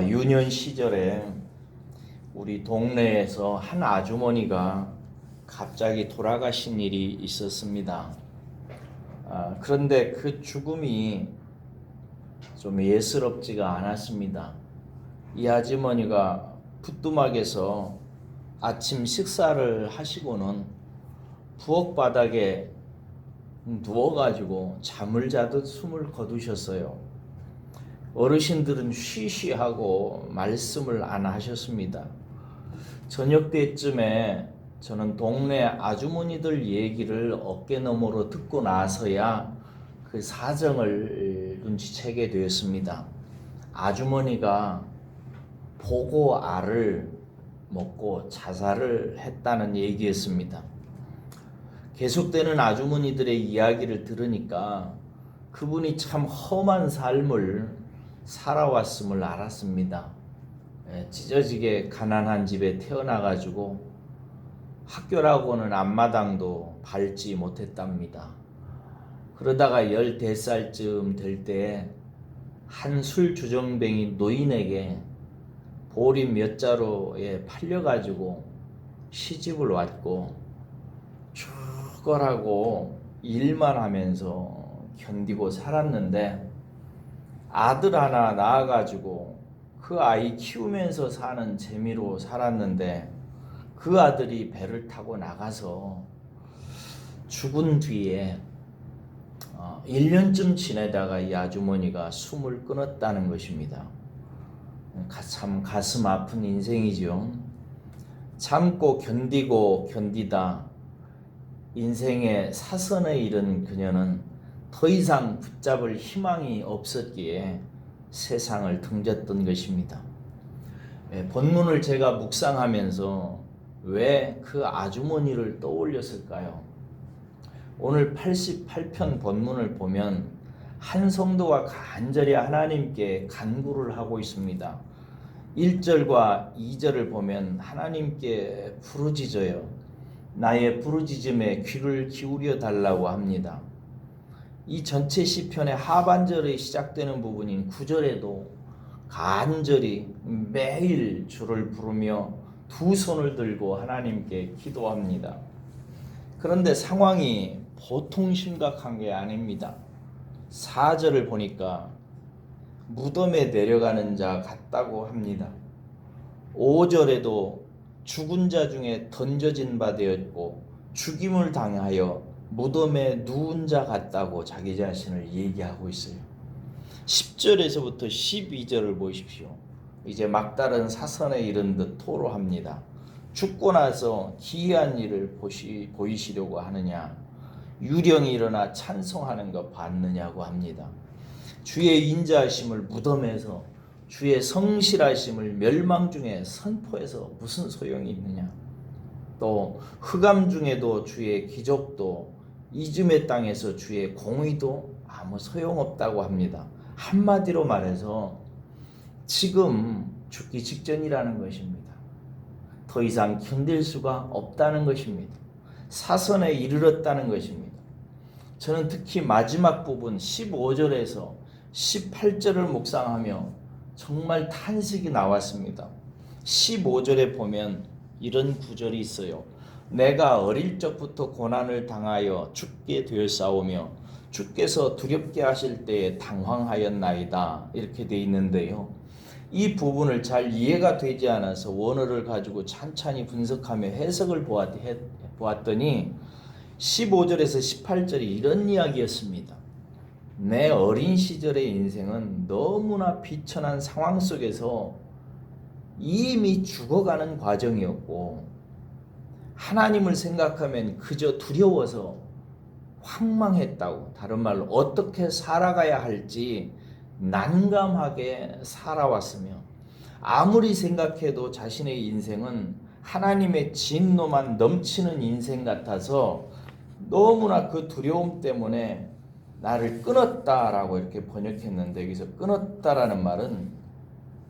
유년 시절에 우리 동네에서 한 아주머니가 갑자기 돌아가신 일이 있었습니다. 그런데 그 죽음이 좀 예스럽지가 않았습니다. 이 아주머니가 부뚜막에서 아침 식사를 하시고는 부엌 바닥에 누워가지고 잠을 자듯 숨을 거두셨어요. 어르신들은 쉬쉬하고 말씀을 안 하셨습니다. 저녁 때쯤에 저는 동네 아주머니들 얘기를 어깨너머로 듣고 나서야 그 사정을 눈치채게 되었습니다. 아주머니가 보고 알을 먹고 자살을 했다는 얘기였습니다. 계속되는 아주머니들의 이야기를 들으니까 그분이 참 험한 삶을 살아왔음을 알았습니다. 찢어지게 가난한 집에 태어나가지고 학교라고는 앞마당도 밟지 못했답니다. 그러다가 14살쯤 될 때 한 술주정뱅이 노인에게 보리 몇 자루에 팔려가지고 시집을 왔고 죽어라고 일만 하면서 견디고 살았는데 아들 하나 낳아가지고 그 아이 키우면서 사는 재미로 살았는데 그 아들이 배를 타고 나가서 죽은 뒤에 1년쯤 지내다가 이 아주머니가 숨을 끊었다는 것입니다. 참 가슴 아픈 인생이죠. 참고 견디고 견디다 인생의 사선에 이른 그녀는 더 이상 붙잡을 희망이 없었기에 세상을 등졌던 것입니다. 본문을 제가 묵상하면서 왜 그 아주머니를 떠올렸을까요? 오늘 88편 본문을 보면 한 성도가 간절히 하나님께 간구를 하고 있습니다. 1절과 2절을 보면 하나님께 부르짖어요. 나의 부르짖음에 귀를 기울여 달라고 합니다. 이 전체 시편의 하반절에 시작되는 부분인 9절에도 간절히 매일 주를 부르며 두 손을 들고 하나님께 기도합니다. 그런데 상황이 보통 심각한 게 아닙니다. 4절을 보니까 무덤에 내려가는 자 같다고 합니다. 5절에도 죽은 자 중에 던져진 바 되었고 죽임을 당하여 무덤에 누운 자 같다고 자기 자신을 얘기하고 있어요. 10절에서부터 12절을 보십시오. 이제 막다른 사선에 이른 듯 토로합니다. 죽고 나서 기이한 일을 보이시려고 하느냐, 유령이 일어나 찬송하는 거 봤느냐고 합니다. 주의 인자하심을 무덤에서, 주의 성실하심을 멸망 중에 선포해서 무슨 소용이 있느냐. 또 흑암 중에도 주의 기적도, 이즘의 땅에서 주의 공의도 아무 소용없다고 합니다. 한마디로 말해서 지금 죽기 직전이라는 것입니다. 더 이상 견딜 수가 없다는 것입니다. 사선에 이르렀다는 것입니다. 저는 특히 마지막 부분 15절에서 18절을 묵상하며 정말 탄식이 나왔습니다. 15절에 보면 이런 구절이 있어요. 내가 어릴 적부터 고난을 당하여 죽게 되었사오며 주께서 두렵게 하실 때에 당황하였나이다. 이렇게 돼 있는데요. 이 부분을 잘 이해가 되지 않아서 원어를 가지고 찬찬히 분석하며 해석을 보았더니 15절에서 18절이 이런 이야기였습니다. 내 어린 시절의 인생은 너무나 비천한 상황 속에서 이미 죽어가는 과정이었고 하나님을 생각하면 그저 두려워서 황망했다고, 다른 말로 어떻게 살아가야 할지 난감하게 살아왔으며 아무리 생각해도 자신의 인생은 하나님의 진노만 넘치는 인생 같아서 너무나 그 두려움 때문에 나를 끊었다라고 이렇게 번역했는데, 여기서 끊었다라는 말은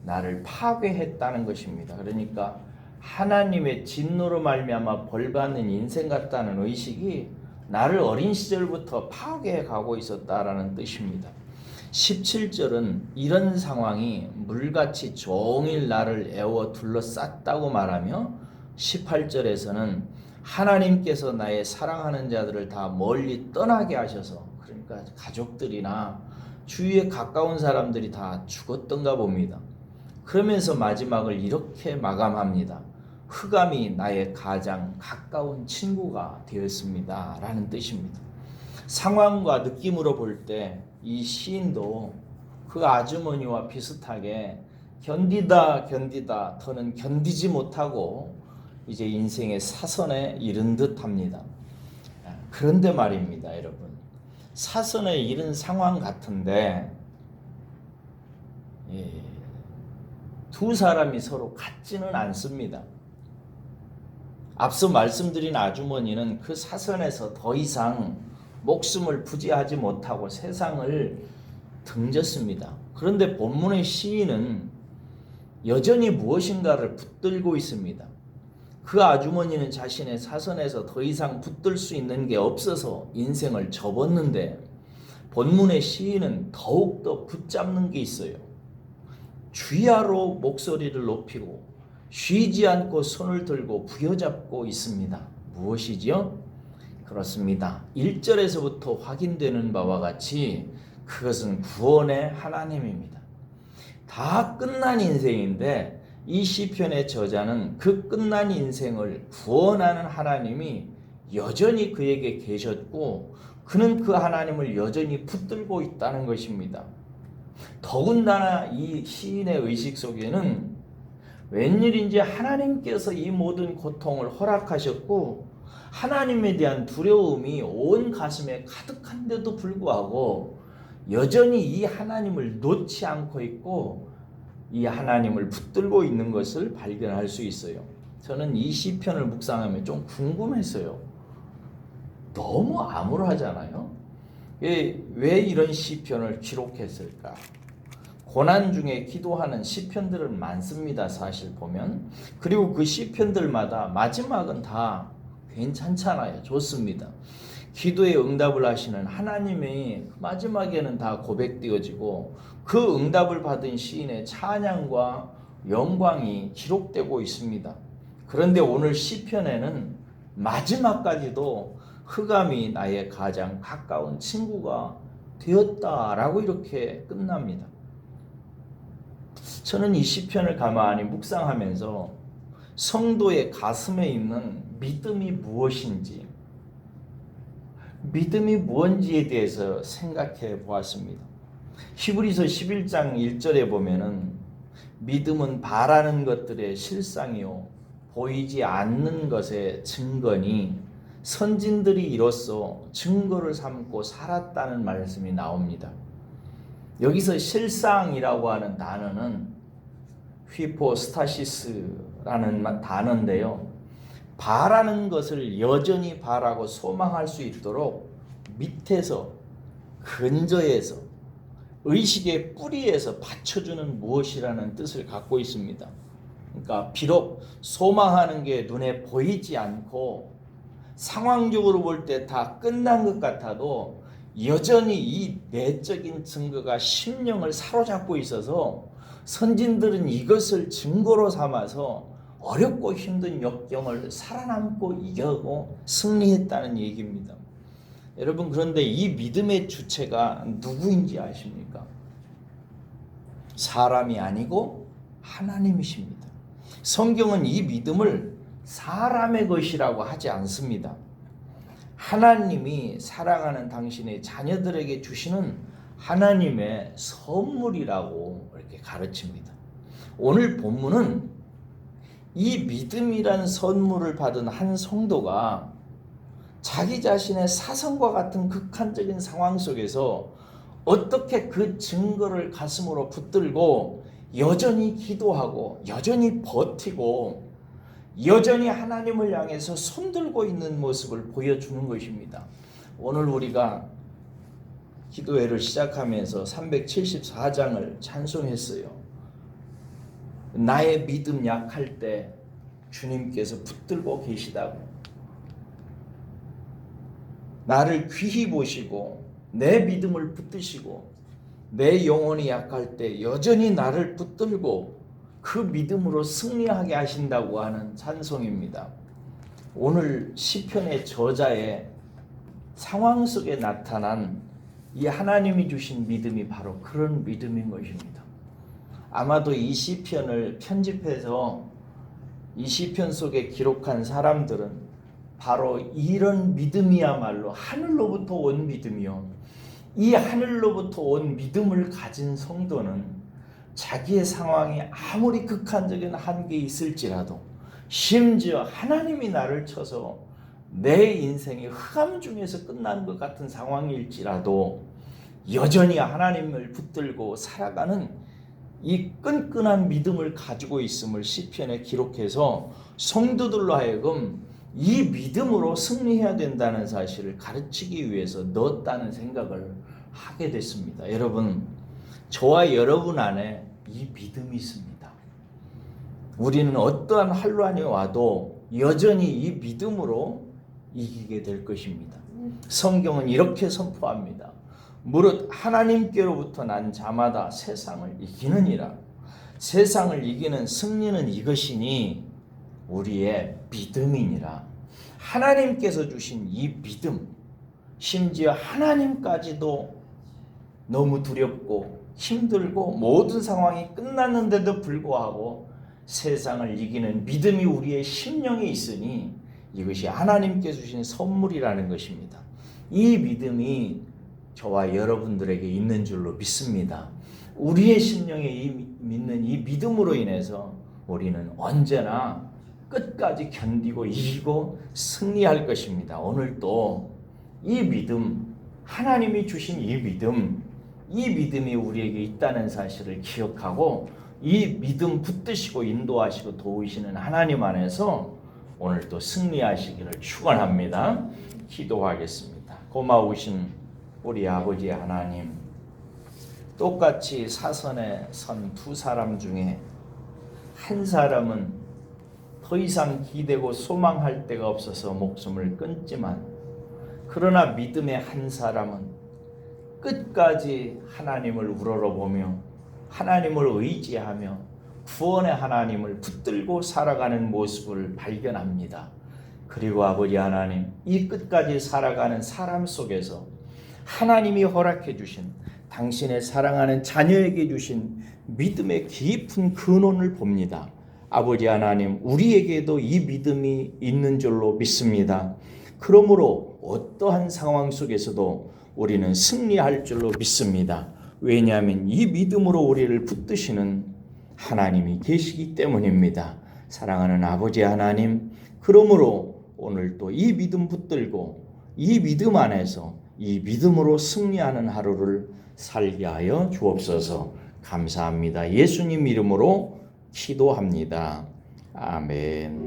나를 파괴했다는 것입니다. 그러니까 하나님의 진노로 말미암아 벌받는 인생 같다는 의식이 나를 어린 시절부터 파괴해 가고 있었다라는 뜻입니다. 17절은 이런 상황이 물같이 종일 나를 애워 둘러쌌다고 말하며 18절에서는 하나님께서 나의 사랑하는 자들을 다 멀리 떠나게 하셔서, 그러니까 가족들이나 주위에 가까운 사람들이 다 죽었던가 봅니다. 그러면서 마지막을 이렇게 마감합니다. 흑암이 나의 가장 가까운 친구가 되었습니다 라는 뜻입니다. 상황과 느낌으로 볼 때 이 시인도 그 아주머니와 비슷하게 견디다 더는 견디지 못하고 이제 인생의 사선에 이른 듯합니다. 그런데 말입니다, 여러분. 사선에 이른 상황 같은데 두 사람이 서로 같지는 않습니다. 앞서 말씀드린 아주머니는 그 사선에서 더 이상 목숨을 부지하지 못하고 세상을 등졌습니다. 그런데 본문의 시인은 여전히 무엇인가를 붙들고 있습니다. 그 아주머니는 자신의 사선에서 더 이상 붙들 수 있는 게 없어서 인생을 접었는데, 본문의 시인은 더욱더 붙잡는 게 있어요. 주야로 목소리를 높이고 쉬지 않고 손을 들고 부여잡고 있습니다. 무엇이지요? 그렇습니다. 1절에서부터 확인되는 바와 같이 그것은 구원의 하나님입니다. 다 끝난 인생인데 이 시편의 저자는 그 끝난 인생을 구원하는 하나님이 여전히 그에게 계셨고 그는 그 하나님을 여전히 붙들고 있다는 것입니다. 더군다나 이 시인의 의식 속에는 웬일인지 하나님께서 이 모든 고통을 허락하셨고 하나님에 대한 두려움이 온 가슴에 가득한데도 불구하고 여전히 이 하나님을 놓지 않고 있고 이 하나님을 붙들고 있는 것을 발견할 수 있어요. 저는 이 시편을 묵상하면 좀 궁금했어요. 너무 암울하잖아요. 왜 이런 시편을 기록했을까? 고난 중에 기도하는 시편들은 많습니다, 사실 보면. 그리고 그 시편들마다 마지막은 다 괜찮잖아요. 좋습니다. 기도에 응답을 하시는 하나님이 마지막에는 다 고백되어지고 그 응답을 받은 시인의 찬양과 영광이 기록되고 있습니다. 그런데 오늘 시편에는 마지막까지도 흑암이 나의 가장 가까운 친구가 되었다라고 이렇게 끝납니다. 저는 이 시편을 가만히 묵상하면서 성도의 가슴에 있는 믿음이 무엇인지, 믿음이 무엇인지에 대해서 생각해 보았습니다. 히브리서 11장 1절에 보면은 믿음은 바라는 것들의 실상이요 보이지 않는 것의 증거니 선진들이 이로써 증거를 삼고 살았다는 말씀이 나옵니다. 여기서 실상이라고 하는 단어는 휘포스타시스라는 단어인데요. 바라는 것을 여전히 바라고 소망할 수 있도록 밑에서 근저에서 의식의 뿌리에서 받쳐주는 무엇이라는 뜻을 갖고 있습니다. 그러니까 비록 소망하는 게 눈에 보이지 않고 상황적으로 볼 때 다 끝난 것 같아도 여전히 이 내적인 증거가 심령을 사로잡고 있어서 선진들은 이것을 증거로 삼아서 어렵고 힘든 역경을 살아남고 이겨고 승리했다는 얘기입니다. 여러분, 그런데 이 믿음의 주체가 누구인지 아십니까? 사람이 아니고 하나님이십니다. 성경은 이 믿음을 사람의 것이라고 하지 않습니다. 하나님이 사랑하는 당신의 자녀들에게 주시는 하나님의 선물이라고 이렇게 가르칩니다. 오늘 본문은 이 믿음이란 선물을 받은 한 성도가 자기 자신의 사선과 같은 극한적인 상황 속에서 어떻게 그 증거를 가슴으로 붙들고 여전히 기도하고 여전히 버티고 여전히 하나님을 향해서 손들고 있는 모습을 보여주는 것입니다. 오늘 우리가 기도회를 시작하면서 374장을 찬송했어요. 나의 믿음 약할 때 주님께서 붙들고 계시다고, 나를 귀히 보시고 내 믿음을 붙드시고 내 영혼이 약할 때 여전히 나를 붙들고 그 믿음으로 승리하게 하신다고 하는 찬송입니다. 오늘 시편의 저자의 상황 속에 나타난 이 하나님이 주신 믿음이 바로 그런 믿음인 것입니다. 아마도 이 시편을 편집해서 이 시편 속에 기록한 사람들은 바로 이런 믿음이야말로 하늘로부터 온 믿음이요, 이 하늘로부터 온 믿음을 가진 성도는 자기의 상황이 아무리 극한적인 한계에 있을지라도, 심지어 하나님이 나를 쳐서 내 인생이 흑암 중에서 끝난 것 같은 상황일지라도 여전히 하나님을 붙들고 살아가는 이 끈끈한 믿음을 가지고 있음을 시편에 기록해서 성도들로 하여금 이 믿음으로 승리해야 된다는 사실을 가르치기 위해서 넣었다는 생각을 하게 됐습니다. 여러분, 저와 여러분 안에 이 믿음이 있습니다. 우리는 어떠한 환란이 와도 여전히 이 믿음으로 이기게 될 것입니다. 성경은 이렇게 선포합니다. 무릇 하나님께로부터 난 자마다 세상을 이기느니라. 세상을 이기는 승리는 이것이니 우리의 믿음이니라. 하나님께서 주신 이 믿음, 심지어 하나님까지도 너무 두렵고 힘들고 모든 상황이 끝났는데도 불구하고 세상을 이기는 믿음이 우리의 심령에 있으니 이것이 하나님께서 주신 선물이라는 것입니다. 이 믿음이 저와 여러분들에게 있는 줄로 믿습니다. 우리의 심령에 믿는 이 믿음으로 인해서 우리는 언제나 끝까지 견디고 이기고 승리할 것입니다. 오늘도 이 믿음, 하나님이 주신 이 믿음이 우리에게 있다는 사실을 기억하고 이 믿음 붙드시고 인도하시고 도우시는 하나님 안에서 오늘도 승리하시기를 축원합니다. 기도하겠습니다. 고마우신 우리 아버지 하나님, 똑같이 사선에 선 두 사람 중에 한 사람은 더 이상 기대고 소망할 데가 없어서 목숨을 끊지만, 그러나 믿음의 한 사람은 끝까지 하나님을 우러러보며 하나님을 의지하며 구원의 하나님을 붙들고 살아가는 모습을 발견합니다. 그리고 아버지 하나님, 이 끝까지 살아가는 사람 속에서 하나님이 허락해 주신, 당신의 사랑하는 자녀에게 주신 믿음의 깊은 근원을 봅니다. 아버지 하나님, 우리에게도 이 믿음이 있는 줄로 믿습니다. 그러므로 어떠한 상황 속에서도 우리는 승리할 줄로 믿습니다. 왜냐하면 이 믿음으로 우리를 붙드시는 하나님이 계시기 때문입니다. 사랑하는 아버지 하나님, 그러므로 오늘도 이 믿음 붙들고 이 믿음 안에서 이 믿음으로 승리하는 하루를 살게 하여 주옵소서. 감사합니다. 예수님 이름으로 기도합니다. 아멘.